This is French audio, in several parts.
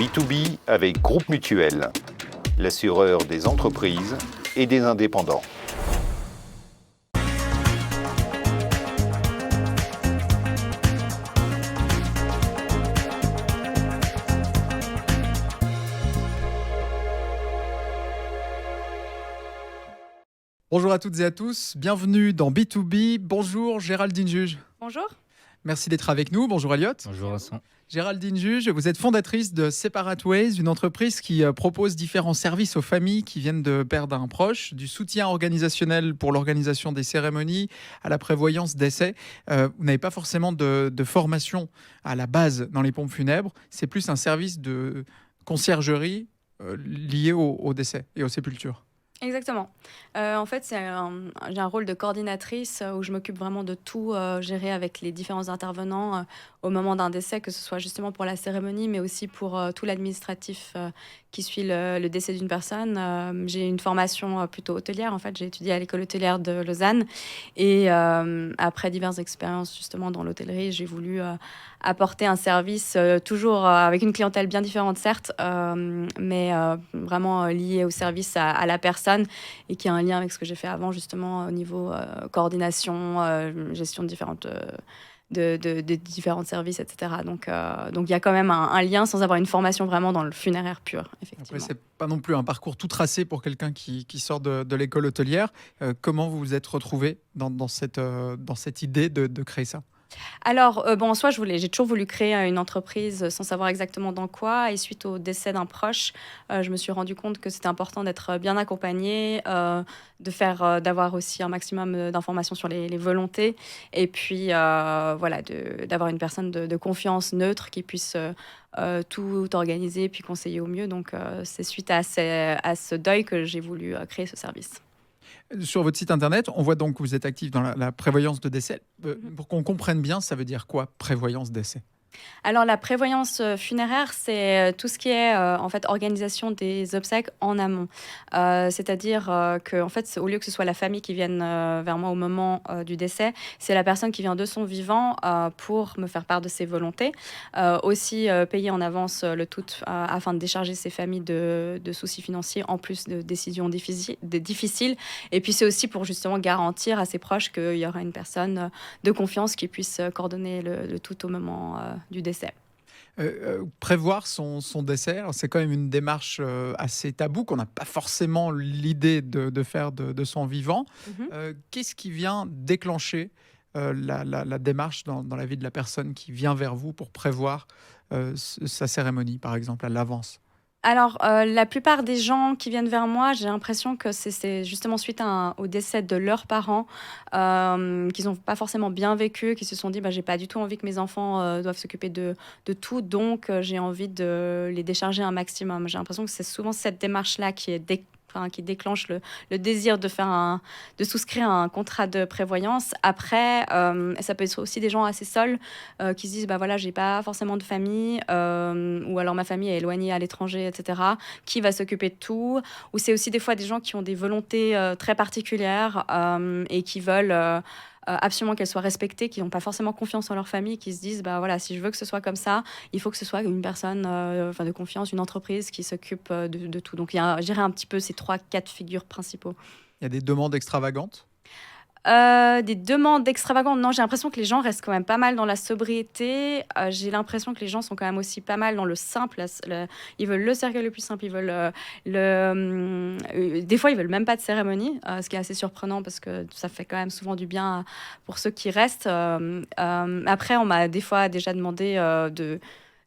B2B avec Groupe Mutuel, l'assureur des entreprises et des indépendants. Bonjour à toutes et à tous, bienvenue dans B2B. Bonjour Géraldine Juge. Bonjour. Merci d'être avec nous. Bonjour Elliot. Bonjour Vincent. Géraldine Juge, vous êtes fondatrice de Separate Ways, une entreprise qui propose différents services aux familles qui viennent de perdre un proche, du soutien organisationnel pour l'organisation des cérémonies à la prévoyance décès. Vous n'avez pas forcément de formation à la base dans les pompes funèbres, c'est plus un service de conciergerie lié au décès et aux sépultures. Exactement. En fait, j'ai un rôle de coordinatrice où je m'occupe vraiment de tout gérer avec les différents intervenants au moment d'un décès, que ce soit justement pour la cérémonie, mais aussi pour tout l'administratif qui suit le décès d'une personne. J'ai une formation plutôt hôtelière. En fait, j'ai étudié à l'école hôtelière de Lausanne. Et après diverses expériences justement dans l'hôtellerie, j'ai voulu apporter un service toujours avec une clientèle bien différente, certes, mais vraiment lié au service à la personne et qui a un lien avec ce que j'ai fait avant, justement, au niveau coordination, gestion de différents services, etc. Donc, il y a quand même un lien sans avoir une formation vraiment dans le funéraire pur, effectivement. Après, c'est pas non plus un parcours tout tracé pour quelqu'un qui sort de l'école hôtelière. Comment vous vous êtes retrouvé dans cette idée de créer ça ? Alors, en soi, j'ai toujours voulu créer une entreprise sans savoir exactement dans quoi. Et suite au décès d'un proche, je me suis rendu compte que c'était important d'être bien accompagné, d'avoir aussi un maximum d'informations sur les volontés. Et puis, d'avoir une personne de confiance neutre qui puisse tout organiser puis conseiller au mieux. Donc, c'est suite à ce deuil que j'ai voulu créer ce service. Sur votre site internet, on voit donc que vous êtes actif dans la prévoyance de décès. Pour qu'on comprenne bien, ça veut dire quoi, prévoyance décès ? Alors, la prévoyance funéraire, c'est tout ce qui est en fait organisation des obsèques en amont. C'est-à-dire que, en fait, au lieu que ce soit la famille qui vienne vers moi au moment du décès, c'est la personne qui vient de son vivant pour me faire part de ses volontés. Aussi payer en avance le tout afin de décharger ses familles de soucis financiers en plus de décisions difficiles. Et puis, c'est aussi pour justement garantir à ses proches qu'il y aura une personne de confiance qui puisse coordonner le tout au moment du décès. Prévoir son décès, alors c'est quand même une démarche assez taboue qu'on n'a pas forcément l'idée de faire de son vivant. Qu'est-ce qui vient déclencher la démarche dans la vie de la personne qui vient vers vous pour prévoir sa cérémonie, par exemple, à l'avance ? Alors, la plupart des gens qui viennent vers moi, j'ai l'impression que c'est justement suite au décès de leurs parents qu'ils n'ont pas forcément bien vécu, qui se sont dit j'ai pas du tout envie que mes enfants doivent s'occuper de tout, donc j'ai envie de les décharger un maximum. J'ai l'impression que c'est souvent cette démarche-là qui déclenche le désir de souscrire un contrat de prévoyance. Après, ça peut être aussi des gens assez seuls qui se disent j'ai pas forcément de famille, ou alors ma famille est éloignée à l'étranger, etc. Qui va s'occuper de tout? Ou c'est aussi des fois des gens qui ont des volontés très particulières et qui veulent absolument qu'elles soient respectées, qui n'ont pas forcément confiance en leur famille, qui se disent si je veux que ce soit comme ça, il faut que ce soit une personne de confiance, une entreprise qui s'occupe de tout. Donc il y a, je dirais, un petit peu ces 3-4 figures principaux. Il y a des demandes extravagantes ? Des demandes extravagantes, non, j'ai l'impression que les gens restent quand même pas mal dans la sobriété. J'ai l'impression que les gens sont quand même aussi pas mal dans le simple. Ils veulent le cercueil le plus simple, ils veulent des fois ils veulent même pas de cérémonie, ce qui est assez surprenant parce que ça fait quand même souvent du bien pour ceux qui restent. Après, on m'a des fois déjà demandé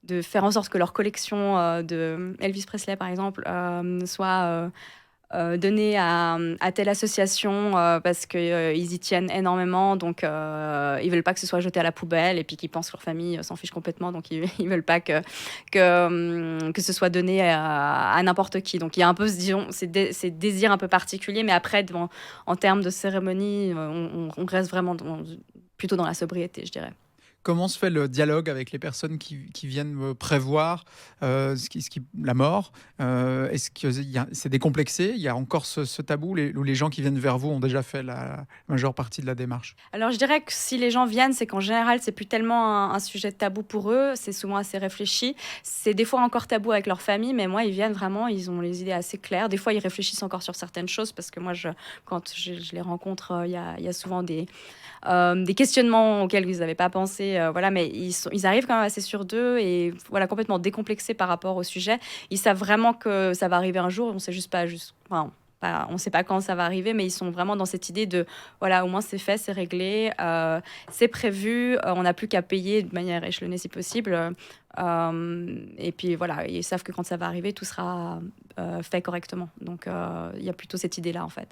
de faire en sorte que leur collection de Elvis Presley, par exemple, soit donner à telle association parce qu'ils y tiennent énormément, donc ils veulent pas que ce soit jeté à la poubelle et puis qu'ils pensent que leur famille s'en fiche complètement, donc ils veulent pas que ce soit donné à n'importe qui. Donc il y a un peu ces désirs un peu particuliers, mais après en termes de cérémonie on reste vraiment plutôt dans la sobriété, je dirais. Comment se fait le dialogue avec les personnes qui viennent prévoir la mort? Est-ce que c'est décomplexé? Il y a encore ce tabou où les gens qui viennent vers vous ont déjà fait la majeure partie de la démarche? Alors je dirais que si les gens viennent, c'est qu'en général, c'est plus tellement un sujet tabou pour eux, c'est souvent assez réfléchi. C'est des fois encore tabou avec leur famille, mais moi, ils viennent vraiment, ils ont les idées assez claires. Des fois, ils réfléchissent encore sur certaines choses parce que moi, quand je les rencontre, il y a souvent des questionnements auxquels ils n'avaient pas pensé, voilà, mais ils arrivent quand même assez sûrs d'eux et voilà, complètement décomplexés par rapport au sujet. Ils savent vraiment que ça va arriver un jour, on ne sait juste pas, enfin, on ne sait pas quand ça va arriver, mais ils sont vraiment dans cette idée de, voilà, au moins c'est fait, c'est réglé, c'est prévu, on n'a plus qu'à payer de manière échelonnée si possible. Et puis voilà, ils savent que quand ça va arriver, tout sera fait correctement. Donc il y a plutôt cette idée-là en fait.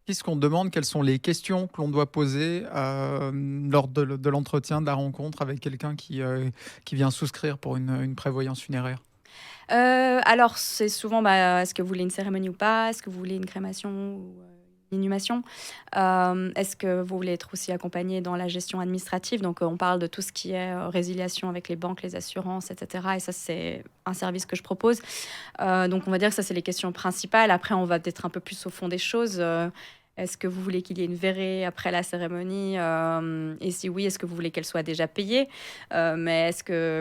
Qu'est-ce qu'on demande? Quelles sont les questions que l'on doit poser lors de l'entretien, de la rencontre avec quelqu'un qui vient souscrire pour une prévoyance funéraire? Alors, c'est souvent, est-ce que vous voulez une cérémonie ou pas? Est-ce que vous voulez une crémation ou une inhumation? Est-ce que vous voulez être aussi accompagné dans la gestion administrative? Donc, on parle de tout ce qui est résiliation avec les banques, les assurances, etc. Et ça, c'est un service que je propose. Donc, on va dire que ça, c'est les questions principales. Après, on va peut-être un peu plus au fond des choses. Est-ce que vous voulez qu'il y ait une verrée après la cérémonie? Et si oui, est-ce que vous voulez qu'elle soit déjà payée? Mais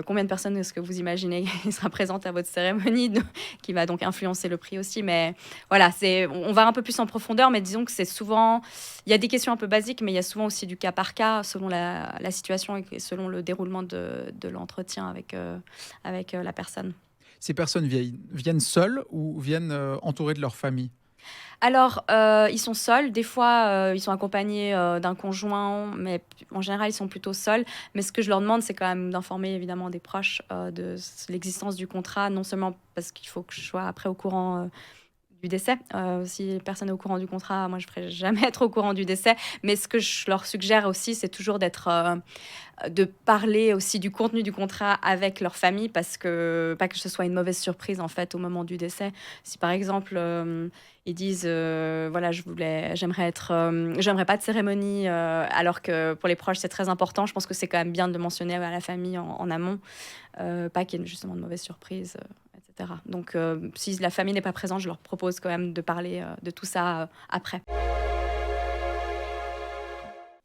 combien de personnes est-ce que vous imaginez qui sera présente à votre cérémonie, qui va donc influencer le prix aussi? Mais voilà, on va un peu plus en profondeur, mais disons que c'est souvent, il y a des questions un peu basiques, mais il y a souvent aussi du cas par cas, selon la situation et selon le déroulement de l'entretien avec la personne. Ces personnes viennent seules ou viennent entourées de leur famille? Alors, ils sont seuls. Des fois, ils sont accompagnés d'un conjoint, mais en général, ils sont plutôt seuls. Mais ce que je leur demande, c'est quand même d'informer évidemment des proches de l'existence du contrat, non seulement parce qu'il faut que je sois après au courant du décès. Si personne n'est au courant du contrat, moi, je ne ferai jamais être au courant du décès. Mais ce que je leur suggère aussi, c'est toujours de parler aussi du contenu du contrat avec leur famille, parce que pas que ce soit une mauvaise surprise en fait au moment du décès. Si par exemple ils disent voilà, j'aimerais pas de cérémonie, alors que pour les proches c'est très important, je pense que c'est quand même bien de le mentionner à la famille en amont, pas qu'il y ait justement de mauvaises surprises, etc. Donc si la famille n'est pas présente, je leur propose quand même de parler de tout ça après.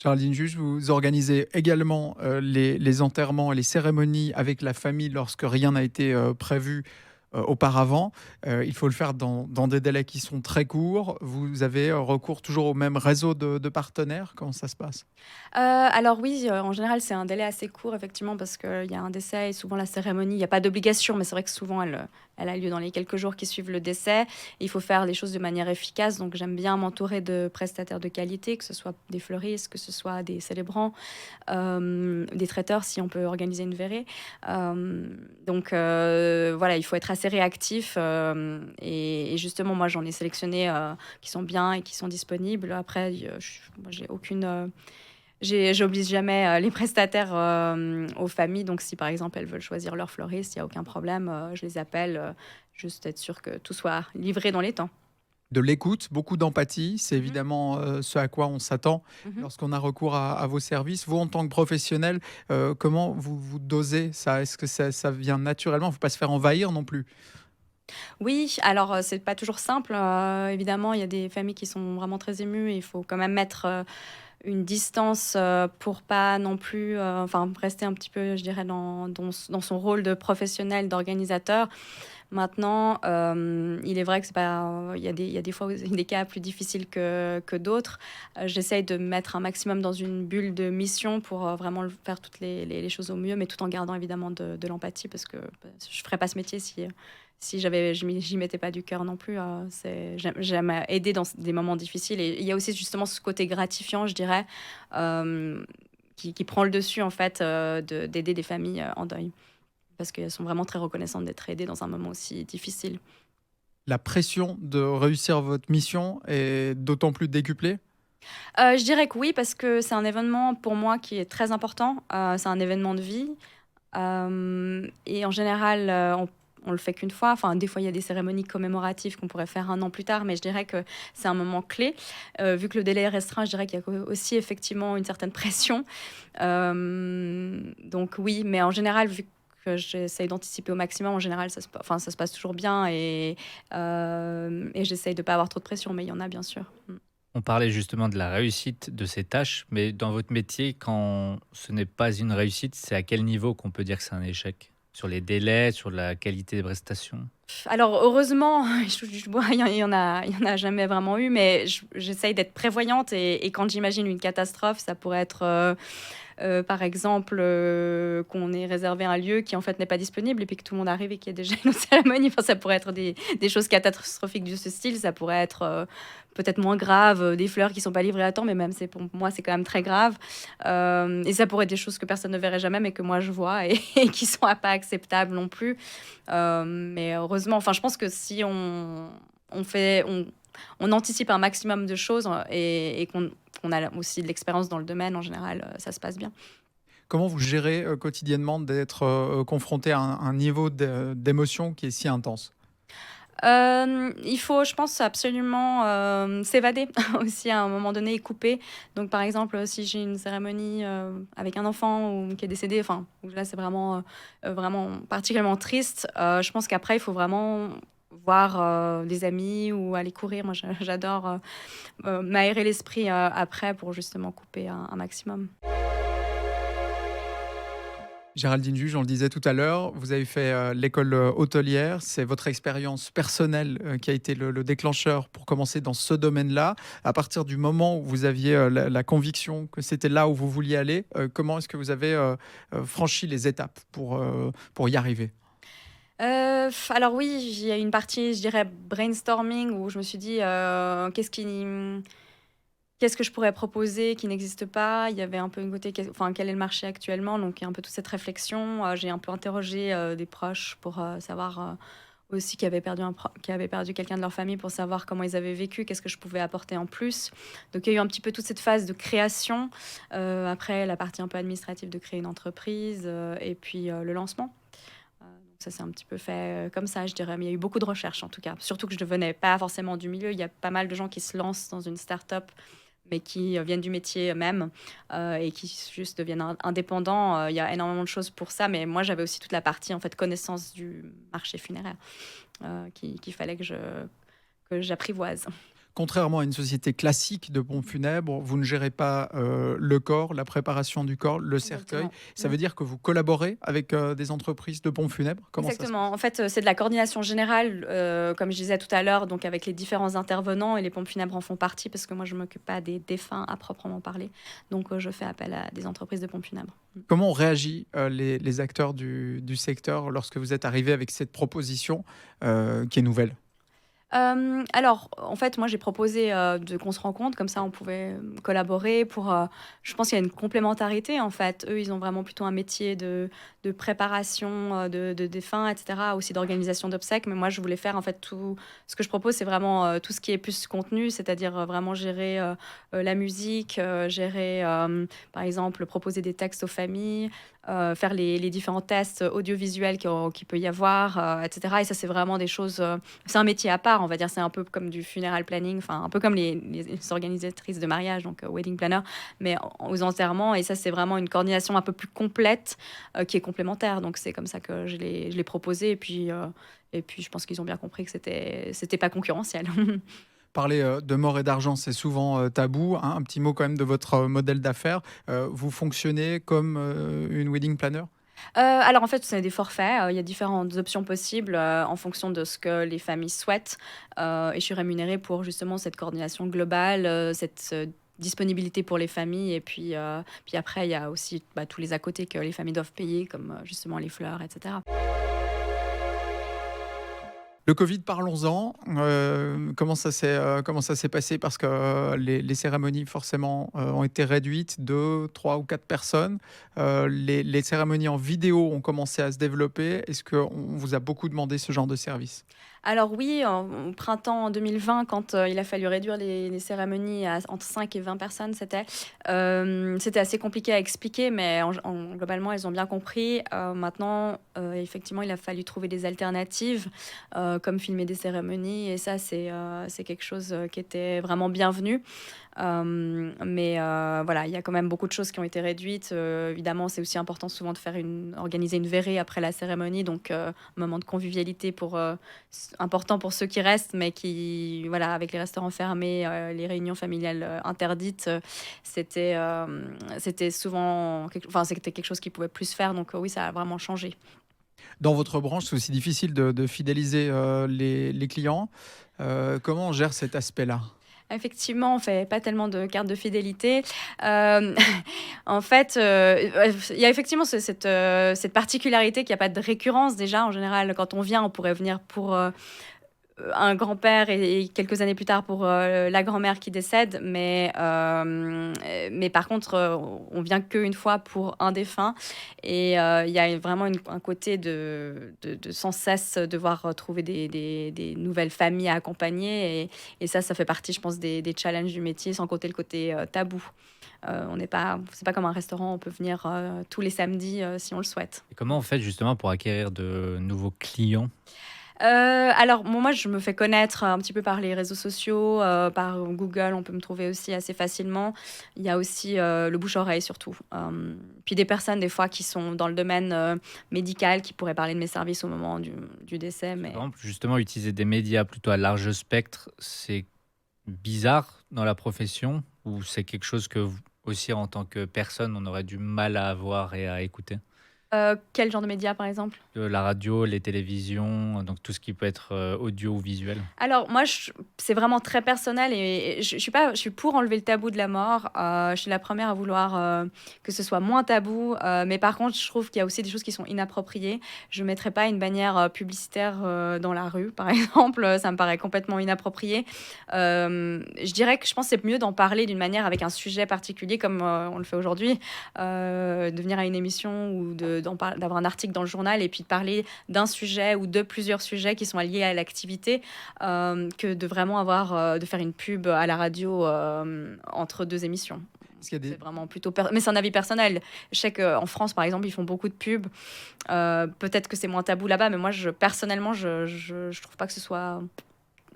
Géraldine Juge, vous organisez également les enterrements et les cérémonies avec la famille lorsque rien n'a été prévu auparavant. Il faut le faire dans des délais qui sont très courts. Vous avez recours toujours au même réseau de partenaires? Comment ça se passe? Alors oui, en général, c'est un délai assez court, effectivement, parce qu'il y a un décès et souvent la cérémonie, il n'y a pas d'obligation, mais c'est vrai que souvent, elle a lieu dans les quelques jours qui suivent le décès. Et il faut faire les choses de manière efficace, donc j'aime bien m'entourer de prestataires de qualité, que ce soit des fleuristes, que ce soit des célébrants, des traiteurs, si on peut organiser une verrée. Donc voilà, il faut être assez réactif. Et justement, moi, j'en ai sélectionné qui sont bien et qui sont disponibles. Après, moi, j'ai aucune... J'oblige jamais les prestataires aux familles. Donc, si par exemple elles veulent choisir leur fleuriste, il n'y a aucun problème. Je les appelle, juste être sûr que tout soit livré dans les temps. De l'écoute, beaucoup d'empathie, c'est Mhm. évidemment ce à quoi on s'attend Mhm. lorsqu'on a recours à vos services. Vous, en tant que professionnel, comment vous dosez ça? Est-ce que ça vient naturellement? Il ne faut pas se faire envahir non plus. Oui, alors c'est pas toujours simple. Évidemment, il y a des familles qui sont vraiment très émues et il faut quand même mettre une distance pour pas non plus, enfin rester un petit peu, je dirais, dans son rôle de professionnel, d'organisateur. Maintenant, il est vrai que c'est pas, il y a des fois des cas plus difficiles que d'autres. J'essaye de me mettre un maximum dans une bulle de mission pour vraiment faire toutes les choses au mieux, mais tout en gardant évidemment de l'empathie, parce que je ferais pas ce métier si j'y mettais pas du cœur non plus. J'aime aider dans des moments difficiles. Et il y a aussi justement ce côté gratifiant, je dirais, qui prend le dessus, en fait, d'aider des familles en deuil. Parce qu'elles sont vraiment très reconnaissantes d'être aidées dans un moment aussi difficile. La pression de réussir votre mission est d'autant plus décuplée? Je dirais que oui, parce que c'est un événement pour moi qui est très important. C'est un événement de vie. Et en général, on le fait qu'une fois. Enfin, des fois, il y a des cérémonies commémoratives qu'on pourrait faire 1 an plus tard, mais je dirais que c'est un moment clé. Vu que le délai est restreint, je dirais qu'il y a aussi effectivement une certaine pression. Donc oui, mais en général, vu que j'essaye d'anticiper au maximum, en général, ça se passe toujours bien et j'essaye de ne pas avoir trop de pression, mais il y en a bien sûr. On parlait justement de la réussite de ces tâches, mais dans votre métier, quand ce n'est pas une réussite, c'est à quel niveau qu'on peut dire que c'est un échec? Sur les délais, sur la qualité des prestations? Alors heureusement, je touche du bois, il y en a jamais vraiment eu, mais j'essaye d'être prévoyante et quand j'imagine une catastrophe, ça pourrait être par exemple qu'on ait réservé un lieu qui en fait n'est pas disponible et puis que tout le monde arrive et qu'il y ait déjà une autre cérémonie. Enfin, ça pourrait être des choses catastrophiques de ce style, ça pourrait être peut-être moins grave, des fleurs qui sont pas livrées à temps, mais même pour moi c'est quand même très grave. Et ça pourrait être des choses que personne ne verrait jamais mais que moi je vois et qui sont pas acceptables non plus. Mais heureusement, enfin je pense que si on anticipe un maximum de choses et qu'on a aussi de l'expérience dans le domaine, en général, ça se passe bien. Comment vous gérez quotidiennement d'être confronté à un niveau d'émotion qui est si intense? Il faut, je pense, absolument s'évader aussi à un moment donné et couper. Donc, par exemple, si j'ai une cérémonie avec un enfant ou qui est décédé, enfin, où là, c'est vraiment particulièrement triste, je pense qu'après, il faut vraiment voir des amis ou aller courir. Moi, j'adore m'aérer l'esprit après pour justement couper un maximum. Géraldine Juge, on le disait tout à l'heure, vous avez fait l'école hôtelière. C'est votre expérience personnelle qui a été le déclencheur pour commencer dans ce domaine-là. À partir du moment où vous aviez la conviction que c'était là où vous vouliez aller, comment est-ce que vous avez franchi les étapes pour y arriver? Alors oui, il y a une partie, je dirais, brainstorming où je me suis dit qu'est-ce que je pourrais proposer qui n'existe pas. Il y avait un peu une côté, quel est le marché actuellement, donc il y a un peu toute cette réflexion. J'ai un peu interrogé des proches pour savoir aussi qui avaient perdu quelqu'un de leur famille, pour savoir comment ils avaient vécu, qu'est-ce que je pouvais apporter en plus. Donc il y a eu un petit peu toute cette phase de création. Après, la partie un peu administrative de créer une entreprise et puis le lancement. Ça s'est un petit peu fait comme ça, je dirais. Mais il y a eu beaucoup de recherches, en tout cas. Surtout que je ne venais pas forcément du milieu. Il y a pas mal de gens qui se lancent dans une start-up, mais qui viennent du métier même et qui juste deviennent indépendants. Il y a énormément de choses pour ça. Mais moi, j'avais aussi toute la partie, en fait, connaissance du marché funéraire qu'il fallait que j'apprivoise. Contrairement à une société classique de pompes funèbres, vous ne gérez pas le corps, la préparation du corps, le cercueil. Ça veut dire que vous collaborez avec des entreprises de pompes funèbres? Comment Exactement. En fait, c'est de la coordination générale, comme je disais tout à l'heure, donc avec les différents intervenants, et les pompes funèbres en font partie parce que moi, je ne m'occupe pas des défunts à proprement parler. Donc, je fais appel à des entreprises de pompes funèbres. Comment ont réagi les acteurs du secteur lorsque vous êtes arrivé avec cette proposition qui est nouvelle? Alors, en fait, moi, j'ai proposé qu'on se rencontre, comme ça, on pouvait collaborer je pense qu'il y a une complémentarité, en fait. Eux, ils ont vraiment plutôt un métier de préparation de défunts, etc., aussi d'organisation d'obsèques. Mais moi, je voulais faire, en fait, tout ce que je propose, c'est vraiment tout ce qui est plus contenu, c'est-à-dire vraiment gérer la musique, gérer, par exemple, proposer des textes aux familles, faire les différents tests audiovisuels qu'il peut y avoir, etc. Et ça, c'est vraiment des choses... c'est un métier à part, on va dire. C'est un peu comme du funeral planning, enfin, un peu comme les organisatrices de mariage, donc wedding planner, mais aux enterrements. Et ça, c'est vraiment une coordination un peu plus complète qui est complémentaire. Donc, c'est comme ça que je l'ai proposé. Et puis, je pense qu'ils ont bien compris que c'était pas concurrentiel. Parler de mort et d'argent, c'est souvent tabou. Hein. Un petit mot quand même de votre modèle d'affaires. Vous fonctionnez comme une wedding planner? Alors en fait, c'est des forfaits. Il y a différentes options possibles en fonction de ce que les familles souhaitent. Et je suis rémunérée pour justement cette coordination globale, cette disponibilité pour les familles. Et puis après, il y a aussi tous les à côté que les familles doivent payer, comme justement les fleurs, etc. Le Covid, parlons-en. Comment ça s'est passé? Parce que les cérémonies, forcément, ont été réduites, 2, 3 ou 4 personnes. Les cérémonies en vidéo ont commencé à se développer. Est-ce qu'on vous a beaucoup demandé ce genre de service? Alors oui, au printemps 2020, quand il a fallu réduire les cérémonies à entre 5 et 20 personnes, c'était assez compliqué à expliquer, mais globalement, elles ont bien compris. Maintenant, effectivement, il a fallu trouver des alternatives, comme filmer des cérémonies, et ça, c'est quelque chose qui était vraiment bienvenu. Mais voilà, il y a quand même beaucoup de choses qui ont été réduites. Évidemment, c'est aussi important souvent de organiser une verrée après la cérémonie, donc un moment de convivialité important pour ceux qui restent, mais qui, voilà, avec les restaurants fermés, les réunions familiales interdites, c'était souvent, c'était quelque chose qui pouvait plus se faire. Donc oui, ça a vraiment changé. Dans votre branche, c'est aussi difficile de fidéliser les clients. Comment on gère cet aspect-là? Effectivement, on fait pas tellement de cartes de fidélité. Euh, En fait, il y a effectivement cette particularité qu'il n'y a pas de récurrence déjà. En général, quand on vient, on pourrait venir pour un grand-père et quelques années plus tard pour la grand-mère qui décède. Mais par contre, on vient qu'une fois pour un défunt. Et il y a vraiment un côté de sans cesse devoir trouver des nouvelles familles à accompagner. Et ça fait partie, je pense, des challenges du métier, sans compter le côté tabou. C'est pas comme un restaurant, on peut venir tous les samedis si on le souhaite. Et comment on fait justement pour acquérir de nouveaux clients? Alors, moi, je me fais connaître un petit peu par les réseaux sociaux, par Google, on peut me trouver aussi assez facilement. Il y a aussi le bouche-oreille surtout. Puis des personnes, des fois, qui sont dans le domaine médical, qui pourraient parler de mes services au moment du décès. Mais Par exemple, justement, utiliser des médias plutôt à large spectre, c'est bizarre dans la profession ou c'est quelque chose que aussi en tant que personne, on aurait du mal à avoir et à écouter? quel genre de médias, par exemple? La radio, les télévisions, donc tout ce qui peut être audio ou visuel. Alors moi, c'est vraiment très personnel et je suis pour enlever le tabou de la mort. Je suis la première à vouloir que ce soit moins tabou. Mais par contre, je trouve qu'il y a aussi des choses qui sont inappropriées. Je ne mettrai pas une bannière publicitaire dans la rue, par exemple. Ça me paraît complètement inapproprié. Je dirais que je pense que c'est mieux d'en parler d'une manière avec un sujet particulier comme on le fait aujourd'hui. De venir à une émission ou d'avoir un article dans le journal et puis de parler d'un sujet ou de plusieurs sujets qui sont liés à l'activité, que de vraiment de faire une pub à la radio entre deux émissions. Est-ce qu'il y a C'est vraiment mais c'est un avis personnel. Je sais qu'en France, par exemple, ils font beaucoup de pubs. Peut-être que c'est moins tabou là-bas, mais moi, personnellement, je trouve pas que ce soit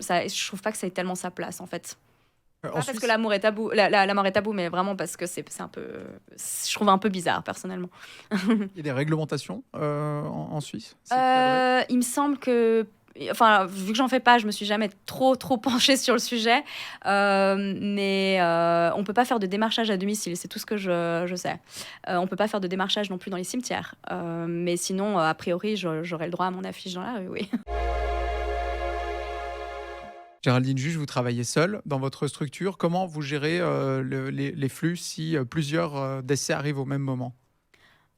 je trouve pas que ça ait tellement sa place, en fait. En Pas parce Suisse, que l'amour est tabou, la mort est tabou, mais vraiment parce que c'est un peu, je trouve un peu bizarre personnellement. il y a des réglementations en Suisse? C'est cadré? Il me semble que, enfin, vu que j'en fais pas, je me suis jamais trop penchée sur le sujet. Mais on peut pas faire de démarchage à domicile, c'est tout ce que je sais. On peut pas faire de démarchage non plus dans les cimetières. Mais sinon, a priori, j'aurais le droit à mon affiche dans la rue, oui. Géraldine Juge, vous travaillez seule dans votre structure. Comment vous gérez les flux si plusieurs décès arrivent au même moment?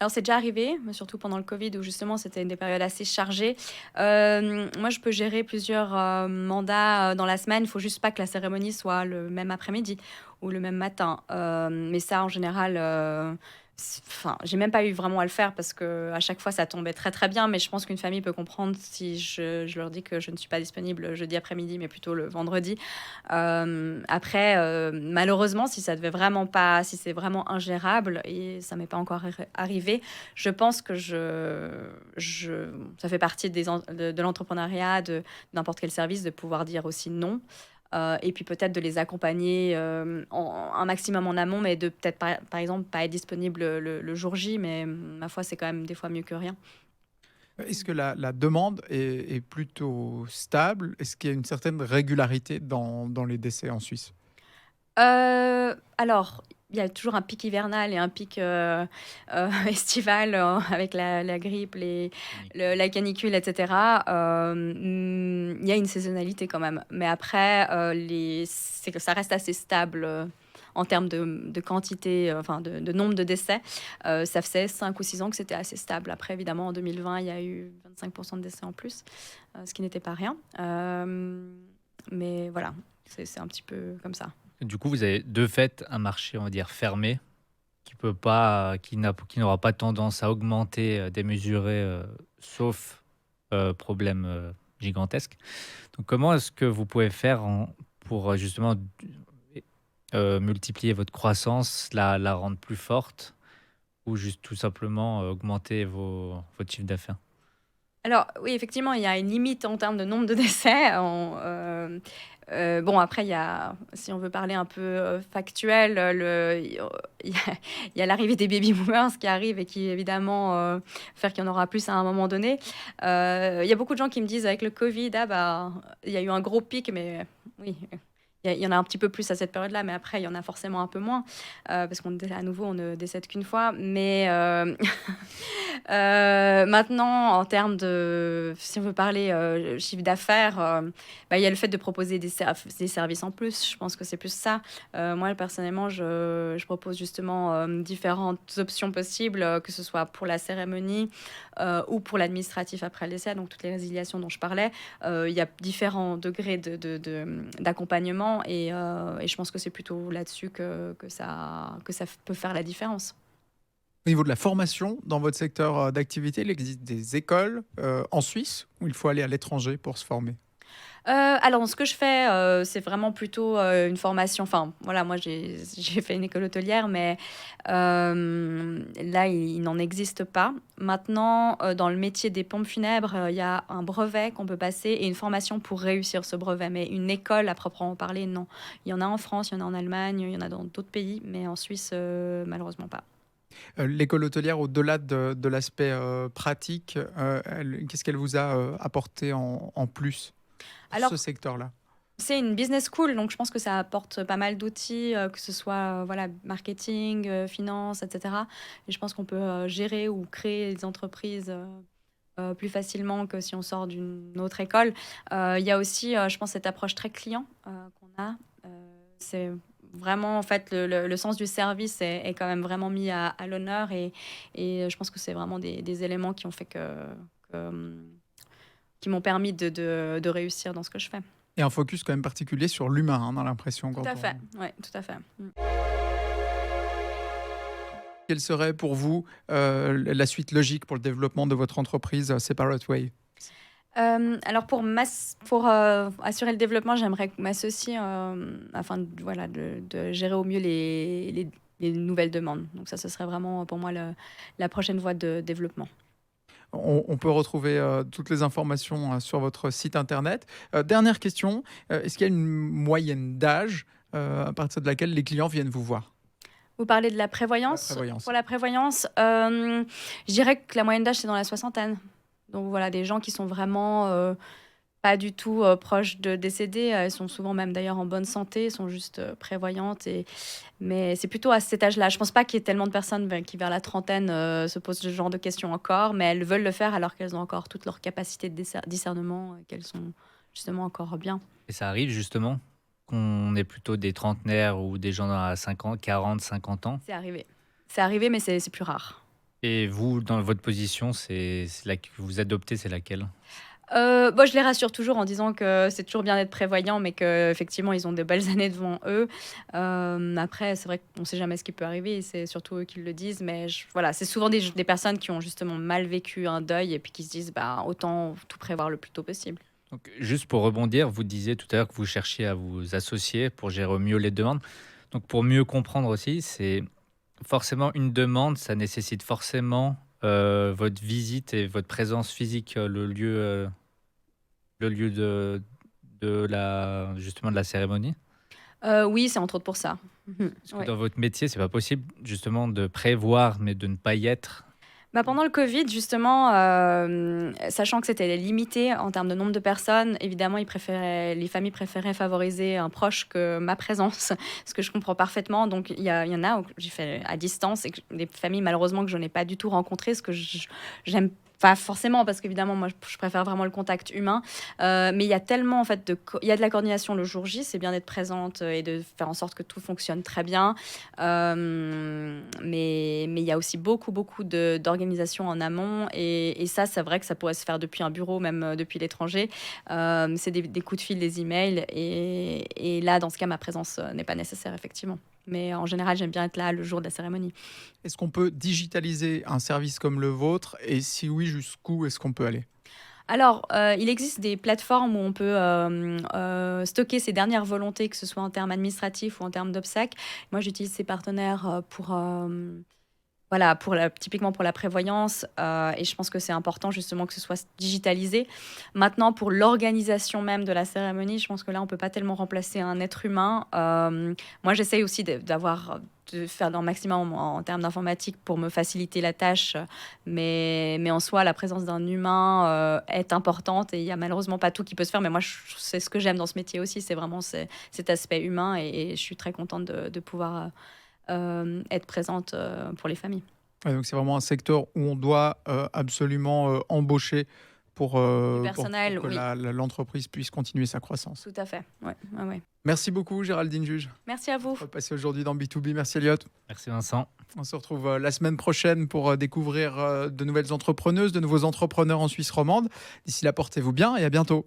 Alors, c'est déjà arrivé, mais surtout pendant le Covid, où justement, c'était des périodes assez chargées. Moi, je peux gérer plusieurs mandats dans la semaine. Il faut juste pas que la cérémonie soit le même après-midi ou le même matin. Mais ça, en général, enfin, j'ai même pas eu vraiment à le faire parce que à chaque fois, ça tombait très très bien. Mais je pense qu'une famille peut comprendre si je leur dis que je ne suis pas disponible jeudi après-midi, mais plutôt le vendredi. Après, malheureusement, si ça devait vraiment pas, si c'est vraiment ingérable, et ça m'est pas encore arrivé, je pense que ça fait partie de l'entrepreneuriat, de n'importe quel service, de pouvoir dire aussi non. Et puis peut-être de les accompagner un maximum en amont, mais de peut-être par exemple pas être disponible le jour J, mais ma foi, c'est quand même des fois mieux que rien. Est-ce que la demande est plutôt stable? Est-ce qu'il y a une certaine régularité dans les décès en Suisse? Alors, il y a toujours un pic hivernal et un pic estival avec la grippe, la canicule, etc. Il y a une saisonnalité quand même. Mais après, c'est que ça reste assez stable en termes de quantité, enfin de nombre de décès, ça faisait 5 ou 6 ans que c'était assez stable. Après, évidemment, en 2020, il y a eu 25% de décès en plus, ce qui n'était pas rien. Mais voilà, c'est un petit peu comme ça. Du coup, vous avez de fait un marché, on va dire, fermé, qui peut pas, qui n'aura pas tendance à augmenter, démesuré, sauf problème gigantesque. Donc, comment est-ce que vous pouvez faire pour justement multiplier votre croissance, la rendre plus forte, ou juste tout simplement augmenter votre chiffre d'affaires? Alors oui, effectivement, il y a une limite en termes de nombre de décès. Bon, après, si on veut parler un peu factuel, il y a l'arrivée des baby boomers qui arrive et qui, évidemment, faire qu'il y en aura plus à un moment donné. Il y a beaucoup de gens qui me disent avec le Covid, ah bah, il y a eu un gros pic, mais oui. Il y en a un petit peu plus à cette période-là, mais après, il y en a forcément un peu moins, parce qu'à nouveau, on ne décède qu'une fois. Mais maintenant, en termes de, si on veut parler chiffre d'affaires, il y a le fait de proposer des services en plus. Je pense que c'est plus ça. Moi, personnellement, je propose justement différentes options possibles, que ce soit pour la cérémonie ou pour l'administratif après le décès, donc toutes les résiliations dont je parlais. Il y a différents degrés d'accompagnement et je pense que c'est plutôt là-dessus que ça peut faire la différence. Au niveau de la formation, dans votre secteur d'activité, il existe des écoles en Suisse où il faut aller à l'étranger pour se former? Alors, ce que je fais, c'est vraiment plutôt une formation. Enfin, voilà, moi, j'ai fait une école hôtelière, mais là, il n'en existe pas. Maintenant, dans le métier des pompes funèbres, il y a un brevet qu'on peut passer et une formation pour réussir ce brevet. Mais une école, à proprement parler, non. Il y en a en France, il y en a en Allemagne, il y en a dans d'autres pays, mais en Suisse, malheureusement pas. L'école hôtelière, au-delà de l'aspect pratique, qu'est-ce qu'elle vous a apporté en plus pour Alors, ce secteur-là? c'est une business school, donc je pense que ça apporte pas mal d'outils, que ce soit voilà, marketing, finance, etc. Et je pense qu'on peut gérer ou créer des entreprises plus facilement que si on sort d'une autre école. Il y a aussi, je pense, cette approche très client qu'on a. C'est vraiment, en fait, le sens du service est quand même vraiment mis à l'honneur et je pense que c'est vraiment des éléments qui ont fait qui m'ont permis de réussir dans ce que je fais. Et un focus quand même particulier sur l'humain, on a l'impression. Tout à fait, oui, tout à fait. Quelle serait pour vous la suite logique pour le développement de votre entreprise Separate Way? Alors pour assurer le développement, j'aimerais m'associer afin de gérer au mieux les nouvelles demandes. Donc ça, ce serait vraiment pour moi la prochaine voie de développement. On peut retrouver toutes les informations sur votre site internet. Dernière question, est-ce qu'il y a une moyenne d'âge à partir de laquelle les clients viennent vous voir? Vous parlez de la prévoyance? Pour la prévoyance, je dirais que la moyenne d'âge, c'est dans la soixantaine. Donc voilà, des gens qui sont vraiment pas du tout proches de décéder. Elles sont souvent même d'ailleurs en bonne santé, sont juste prévoyantes. Mais c'est plutôt à cet âge-là. Je pense pas qu'il y ait tellement de personnes qui, vers la trentaine, se posent ce genre de questions encore, mais elles veulent le faire alors qu'elles ont encore toute leur capacité de discernement, qu'elles sont justement encore bien. Et ça arrive justement qu'on ait plutôt des trentenaires ou des gens à 50, 40, 50 ans? C'est arrivé. C'est arrivé, mais c'est plus rare. Et vous, dans votre position, c'est la que vous adoptez, c'est laquelle? Je les rassure toujours en disant que c'est toujours bien d'être prévoyant, mais qu'effectivement, ils ont de belles années devant eux. Après, c'est vrai qu'on ne sait jamais ce qui peut arriver, et c'est surtout eux qui le disent. Mais voilà, c'est souvent des personnes qui ont justement mal vécu un deuil et puis qui se disent autant tout prévoir le plus tôt possible. Donc, juste pour rebondir, vous disiez tout à l'heure que vous cherchiez à vous associer pour gérer au mieux les demandes. Donc, pour mieux comprendre aussi, c'est forcément une demande, ça nécessite forcément votre visite et votre présence physique, le lieu justement de la cérémonie. Oui, c'est entre autres pour ça. Parce que dans votre métier, c'est pas possible justement de prévoir, mais de ne pas y être. Pendant le Covid, justement, sachant que c'était limité en termes de nombre de personnes, évidemment, les familles préféraient favoriser un proche que ma présence, ce que je comprends parfaitement. Donc, il y en a où j'ai fait à distance et des familles, malheureusement, que je n'ai pas du tout rencontrées, ce que j'aime Pas forcément, parce qu'évidemment, moi, je préfère vraiment le contact humain. Mais il y a tellement, en fait, il y a de la coordination le jour J. C'est bien d'être présente et de faire en sorte que tout fonctionne très bien. Mais il y a aussi beaucoup d'organisation en amont. Et ça, c'est vrai que ça pourrait se faire depuis un bureau, même depuis l'étranger. C'est des coups de fil, des emails. Et là, dans ce cas, ma présence n'est pas nécessaire, effectivement. Mais en général, j'aime bien être là le jour de la cérémonie. Est-ce qu'on peut digitaliser un service comme le vôtre? Et si oui, jusqu'où est-ce qu'on peut aller? Alors, il existe des plateformes où on peut stocker ses dernières volontés, que ce soit en termes administratifs ou en termes d'obsèques. Moi, j'utilise ces partenaires voilà, typiquement pour la prévoyance, et je pense que c'est important justement que ce soit digitalisé. Maintenant, pour l'organisation même de la cérémonie, je pense que là, on ne peut pas tellement remplacer un être humain. Moi, j'essaye aussi de faire un maximum en termes d'informatique pour me faciliter la tâche, mais en soi, la présence d'un humain est importante, et il n'y a malheureusement pas tout qui peut se faire. Mais moi, c'est ce que j'aime dans ce métier aussi, c'est vraiment cet aspect humain, et je suis très contente de pouvoir être présente pour les familles. Ouais, donc c'est vraiment un secteur où on doit absolument embaucher pour Du personnel, pour que oui. l'entreprise puisse continuer sa croissance. Tout à fait, ouais. Merci beaucoup Géraldine Juge. Merci à vous. On va passer aujourd'hui dans B2B. Merci Elliot. Merci Vincent. On se retrouve la semaine prochaine pour découvrir de nouvelles entrepreneuses, de nouveaux entrepreneurs en Suisse romande. D'ici là, portez-vous bien et à bientôt.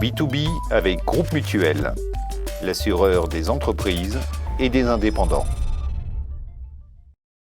B2B avec Groupe Mutuel, l'assureur des entreprises et des indépendants.